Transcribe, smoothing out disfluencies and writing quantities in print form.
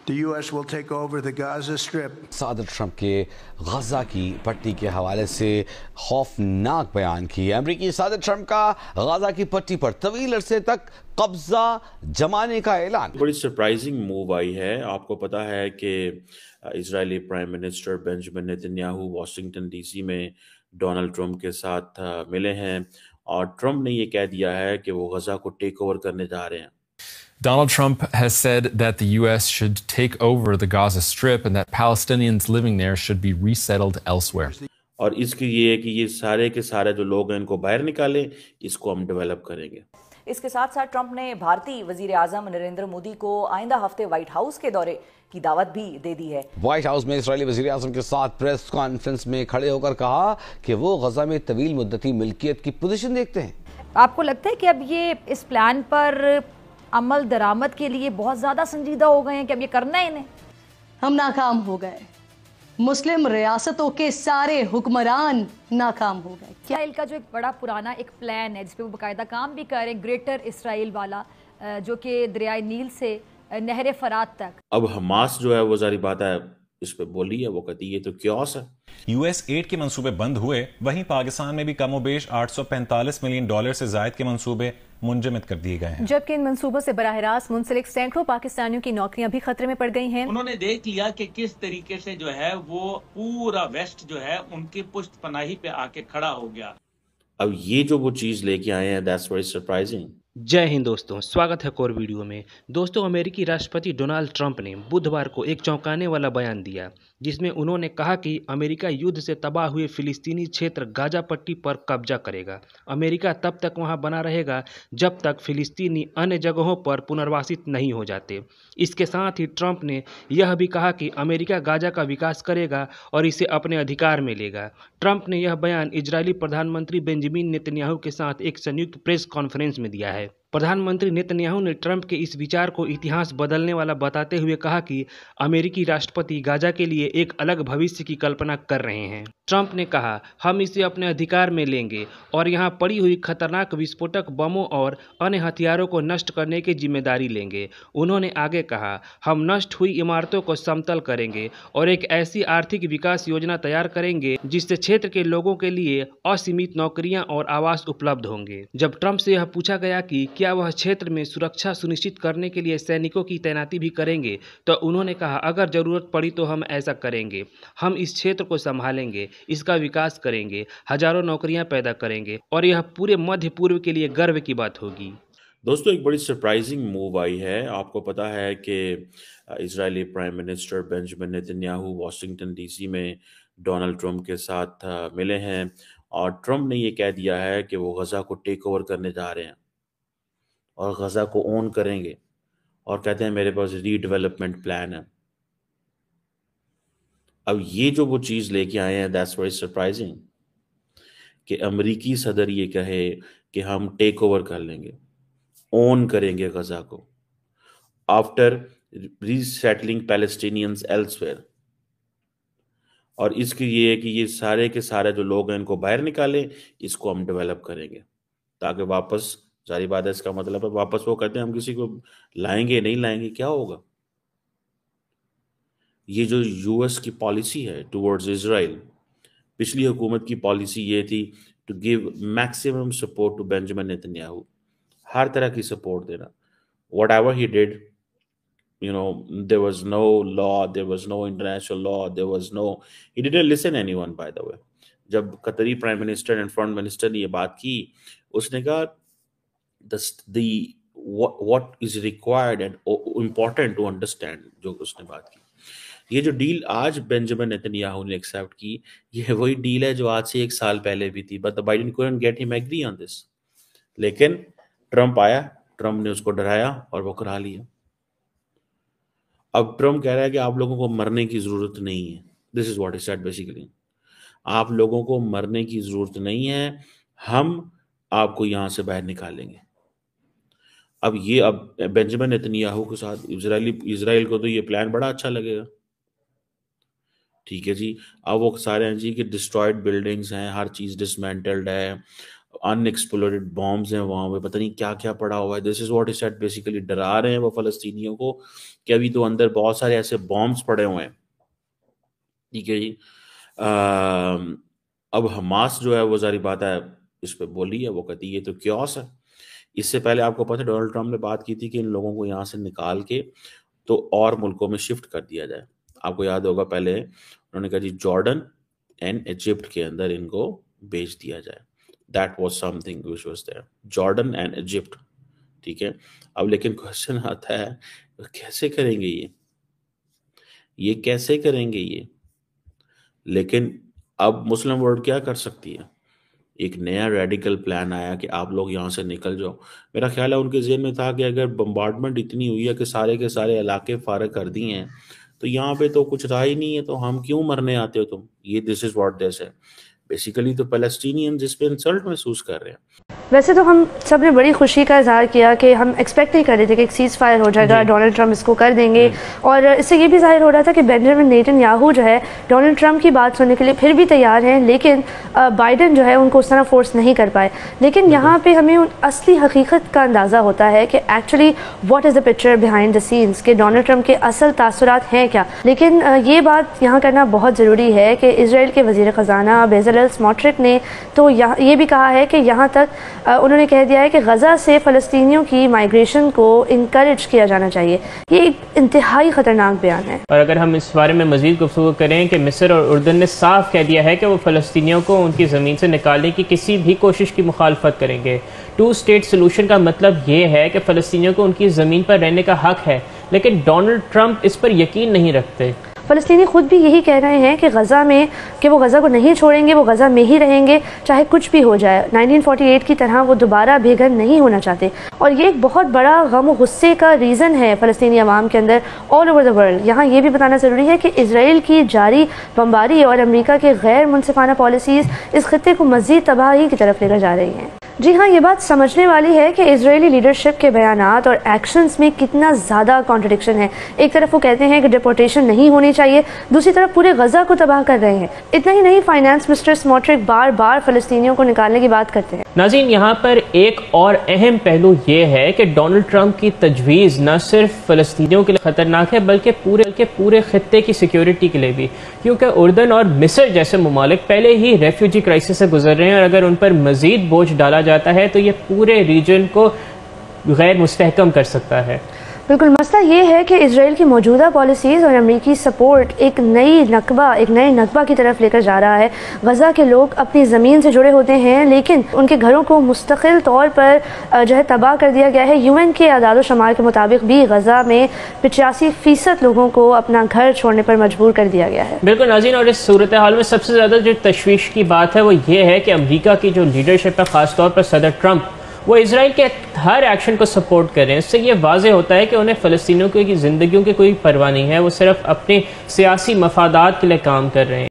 The U.S. will take over the Gaza Strip. सदर Trump के गजा की पट्टी के हवाले से खौफनाक बयान किए। अमरीकी सदर ट्रंप का गजा की पट्टी पर तवील अरसे तक कब्जा जमाने का ऐलान। बड़ी सरप्राइजिंग मूव आई है। आपको पता है कि Israeli prime minister Benjamin Netanyahu Washington DC में डोनाल्ड ट्रंप के साथ मिले हैं और ट्रंप ने ये कह दिया है कि वो गजा को टेक ओवर करने जा रहे हैं। Donald Trump has said that the U.S. should take over the Gaza Strip and that Palestinians living there should be resettled elsewhere. और इसकी ये है कि ये सारे के सारे जो लोग हैं इनको बाहर निकालें, इसको हम डेवलप करेंगे। इसके साथ साथ ट्रंप ने भारतीय वजीर आजम नरेंद्र मोदी को आइंदा हफ्ते व्हाइट हाउस के दौरे की दावत भी दे दी है। व्हाइट हाउस में इजरायली वजीर आजम के साथ प्रेस कॉन्फ्रेंस में खड़े होकर कहा कि वो गजा में तवील मुद्दती मिल्कियत की पोजीशन देखते हैं। आपको लगता है कि अब ये इस प्लान पर अमल दरामद के लिए बहुत ज्यादा संजीदा हो गए हैं कि अब ये करना है इन्हें? हम नाकाम हो गए, मुस्लिम रियासतों के सारे हुक्मरान नाकाम हो गए। क्या इसराइल का जो एक बड़ा पुराना एक प्लान है जिस पे वो बाकायदा काम भी कर रहे हैं, ग्रेटर इसराइल वाला, जो कि दरियाए नील से नहर फरात तक। अब हमास जो है वो जारी बात है इस पे बोली है, वो कहती है तो क्योस है। US एड के मंसूबे बंद हुए, वहीं पाकिस्तान में भी कमोबेश $845 मिलियन से जायद के मंसूबे मुंजमद कर दिए गए हैं। जबकि इन मंसूबों से बराह रास्त मुंसलिक सैकड़ों पाकिस्तानियों की नौकरियां भी खतरे में पड़ गई हैं। उन्होंने देख लिया कि किस तरीके से जो है वो पूरा वेस्ट जो है उनकी पुश्त पनाही पे आके खड़ा हो गया। अब ये जो वो चीज लेके आए हैं दैट्स वेरी सरप्राइजिंग। जय हिंद दोस्तों, स्वागत है एक और वीडियो में। दोस्तों, अमेरिकी राष्ट्रपति डोनाल्ड ट्रंप ने बुधवार को एक चौंकाने वाला बयान दिया जिसमें उन्होंने कहा कि अमेरिका युद्ध से तबाह हुए फिलिस्तीनी क्षेत्र गाजा पट्टी पर कब्जा करेगा। अमेरिका तब तक वहां बना रहेगा जब तक फिलिस्तीनी अन्य जगहों पर पुनर्वासित नहीं हो जाते। इसके साथ ही ट्रंप ने यह भी कहा कि अमेरिका गाजा का विकास करेगा और इसे अपने अधिकार में लेगा। ट्रंप ने यह बयान इजरायली प्रधानमंत्री बेंजामिन नेतन्याहू के साथ एक संयुक्त प्रेस कॉन्फ्रेंस में दिया है। प्रधानमंत्री नेतन्याहू ने ट्रंप के इस विचार को इतिहास बदलने वाला बताते हुए कहा कि अमेरिकी राष्ट्रपति गाजा के लिए एक अलग भविष्य की कल्पना कर रहे हैं। ट्रंप ने कहा, हम इसे अपने अधिकार में लेंगे और यहाँ पड़ी हुई खतरनाक विस्फोटक बमों और अन्य हथियारों को नष्ट करने की जिम्मेदारी लेंगे। उन्होंने आगे कहा, हम नष्ट हुई इमारतों को समतल करेंगे और एक ऐसी आर्थिक विकास योजना तैयार करेंगे जिससे क्षेत्र के लोगों के लिए असीमित नौकरियां और आवास उपलब्ध होंगे। जब ट्रंप से यह पूछा गया कि क्या वह क्षेत्र में सुरक्षा सुनिश्चित करने के लिए सैनिकों की तैनाती भी करेंगे, तो उन्होंने कहा, अगर जरूरत पड़ी तो हम ऐसा करेंगे। हम इस क्षेत्र को संभालेंगे, इसका विकास करेंगे, हजारों नौकरियां पैदा करेंगे और यह पूरे मध्य पूर्व के लिए गर्व की बात होगी। दोस्तों, एक बड़ी सरप्राइजिंग मूव आई है। आपको पता है कि Israeli prime minister Benjamin Netanyahu Washington DC में डोनाल्ड ट्रंप के साथ मिले हैं और ट्रंप ने ये कह दिया है कि वो गजा को टेक ओवर करने जा रहे हैं और गजा को ओन करेंगे और कहते हैं मेरे पास रीडेवलपमेंट प्लान है। अब ये जो वो चीज लेके आए हैं दैट्स वेरी सरप्राइजिंग कि अमेरिकी सदर ये कहे कि हम टेक ओवर कर लेंगे, ओन करेंगे गजा को आफ्टर रीसेटलिंग पैलेस्टीनियंस एल्सवेयर। और इसकी ये है कि ये सारे के सारे जो लोग हैं इनको बाहर निकालें, इसको हम डेवलप करेंगे ताकि वापस, जारी बात है इसका मतलब है वापस वो कहते हैं हम किसी को लाएंगे नहीं लाएंगे, क्या होगा। ये जो यूएस की पॉलिसी है टुवर्ड्स इजराइल, पिछली हुकूमत की पॉलिसी ये थी to give maximum support to Benjamin Netanyahu, हर तरह की सपोर्ट देना। Whatever he did, you know, there was no law, there was no international law, there was no, he didn't listen anyone by the way। जब कतरी prime minister and foreign minister ने ये बात की, उसने कहा what is required and important to understand, जो उसने बात की। ये जो डील आज बेंजामिन नेतन्याहू ने एक्सेप्ट की, ये वही डील है जो आज से 1 साल पहले भी थी, but Biden couldn't get him agree on this। लेकिन ट्रंप आया, ट्रंप ने उसको डराया और वो करा लिया। अब ट्रंप कह रहा है कि आप लोगों को मरने की जरूरत नहीं है। This is what he said basically, आप लोगों को मरने की जरूरत नहीं है, हम आपको यहां से बाहर निकालेंगे। अब बेंजामिन नेतन्याहू के साथ इजराइल को तो ये प्लान बड़ा अच्छा लगेगा, ठीक है जी। अब वो सारे हैं जी कि डिस्ट्रॉयड बिल्डिंग्स हैं, हर चीज डिसमेंटल्ड है, अनएक्सप्लोडेड बॉम्ब्स हैं वहाँ पे, पता नहीं क्या क्या पड़ा हुआ है। This is what he said, basically डरा रहे हैं वो फ़लस्तीनियों को कि अभी तो अंदर बहुत सारे ऐसे बॉम्ब्स पड़े हुए हैं। ठीक है जी। अब हमास जो है वो सारी बात है इस पे बोली है, वो कहती है ये तो क्योस है। इससे पहले आपको पता है डोनाल्ड ट्रम्प ने बात की थी कि इन लोगों को यहाँ से निकाल के तो और मुल्कों में शिफ्ट कर दिया जाए। आपको याद होगा पहले उन्होंने कहा जी जॉर्डन एंड इजिप्ट के अंदर इनको भेज दिया जाए। That was something which was there, Jordan and Egypt. ठीक है। अब लेकिन क्वेश्चन आता है कैसे करेंगे ये कैसे करेंगे ये? लेकिन अब मुस्लिम वर्ल्ड क्या कर सकती है? एक नया रेडिकल प्लान आया कि आप लोग यहाँ से निकल जाओ। मेरा ख्याल है उनके ज़हन में था कि अगर बम्बार्डमेंट इतनी हुई है कि सारे के सारे इलाके फारग कर दिए हैं तो यहाँ पे तो कुछ रहा ही नहीं है, तो हम क्यों मरने आते हो तुम? ये दिस इज व्हाट दिस है बेसिकली। तो पैलेस्टीनियन जिस पे इंसल्ट महसूस कर रहे हैं। वैसे तो हम सब ने बड़ी खुशी का इजहार किया कि हम एक्सपेक्ट नहीं कर रहे थे कि एक सीज़ फायर हो जाएगा, डोनाल्ड ट्रम्प इसको कर देंगे, और इससे ये भी जाहिर हो रहा था कि बेंजामिन नेतन्याहू जो है डोनाल्ड ट्रम्प की बात सुनने के लिए फिर भी तैयार हैं, लेकिन बाइडन जो है उनको उस तरह फोर्स नहीं कर पाए। लेकिन यहाँ पे हमें असली हकीकत का अंदाज़ा होता है कि actually what is the picture behind the scenes, कि डोनाल्ड ट्रम्प के असल तासुरात हैं क्या। लेकिन ये बात यहाँ करना बहुत ज़रूरी है कि इसराइल के वज़ीर ख़जाना बेज़लेल स्मोट्रिक ने तो ये भी कहा है कि यहाँ तक उन्होंने कह दिया है कि गज़ा से फ़लस्तीनियों की माइग्रेशन को इनकरेज किया जाना चाहिए। ये एक इंतहाई ख़तरनाक बयान है। और अगर हम इस बारे में मज़ीद गुफ्तगू करें कि मिस्र और उर्दन ने साफ कह दिया है कि वो फ़लस्तीनियों को उनकी ज़मीन से निकालने की किसी भी कोशिश की मुखालफत करेंगे। 2 स्टेट सोल्यूशन का मतलब ये है कि फ़लस्तीनियों को उनकी ज़मीन पर रहने का हक़ है, लेकिन डोनाल्ड ट्रम्प इस पर यकीन नहीं रखते। फ़लस्तीनी खुद भी यही कह रहे हैं कि गज़ा में कि वो गज़ा को नहीं छोड़ेंगे, वो गज़ा में ही रहेंगे चाहे कुछ भी हो जाए। 1948 की तरह वो दोबारा बेघर नहीं होना चाहते, और ये एक बहुत बड़ा गम और गुस्से का रीज़न है फ़लस्तीनी अवाम के अंदर ऑल ओवर द वर्ल्ड। यहाँ ये भी बताना ज़रूरी है कि इसराइल की जारी बमबारी और अमेरिका के गैर मुनसिफाना पॉलिसीज़ इस खत्ते को मज़ीद तबाही की तरफ लेकर जा रही हैं। जी हाँ, ये बात समझने वाली है कि इजरायली लीडरशिप के बयानात और एक्शंस में कितना ज़्यादा कॉन्ट्रडिक्शन है। एक तरफ वो कहते हैं कि डिपोर्टेशन नहीं होनी चाहिए, दूसरी तरफ पूरे गज़ा को तबाह कर रहे हैं। इतना ही नहीं, फाइनेंस मिनिस्टर स्मोट्रिक बार बार फ़लस्तीनियों को निकालने की बात करते हैं। नाज़रीन, यहाँ पर एक और अहम पहलू ये है कि डोनाल्ड ट्रम्प की तजवीज़ न सिर्फ फ़लस्तीनियों के लिए ख़तरनाक है बल्कि पूरे खत्ते की सिक्योरिटी के लिए भी, क्योंकि उर्दन और मिस्र जैसे ममालिक पहले ही रेफ्यूजी क्राइसिस से गुजर रहे हैं, और अगर उन पर मज़ीद बोझ डाला जाता है तो ये पूरे रीजन को गैर मुस्तहकम कर सकता है। बिल्कुल, मसला ये है कि इसराइल की मौजूदा पॉलिसीज़ और अमेरिकी सपोर्ट एक नए नकबा की तरफ लेकर जा रहा है। गज़ा के लोग अपनी ज़मीन से जुड़े होते हैं, लेकिन उनके घरों को मुस्तकिल तौर पर जो है तबाह कर दिया गया है। UN के आदाद शुमार के मुताबिक भी गज़ा में 85% लोगों को अपना घर छोड़ने पर मजबूर कर दिया गया है। बिल्कुल नाज़रीन, और इस सूरत हाल में सबसे ज़्यादा जो तशवीश की बात है वो ये है कि अमेरिका की जो लीडरशिप है, ख़ासतौर पर सदर ट्रम्प, वो इजराइल के हर एक्शन को सपोर्ट कर रहे हैं। इससे ये वाज़ेह होता है कि उन्हें फ़लस्तीनियों की ज़िंदगियों की कोई परवाह नहीं है, वो सिर्फ अपने सियासी मफादात के लिए काम कर रहे हैं।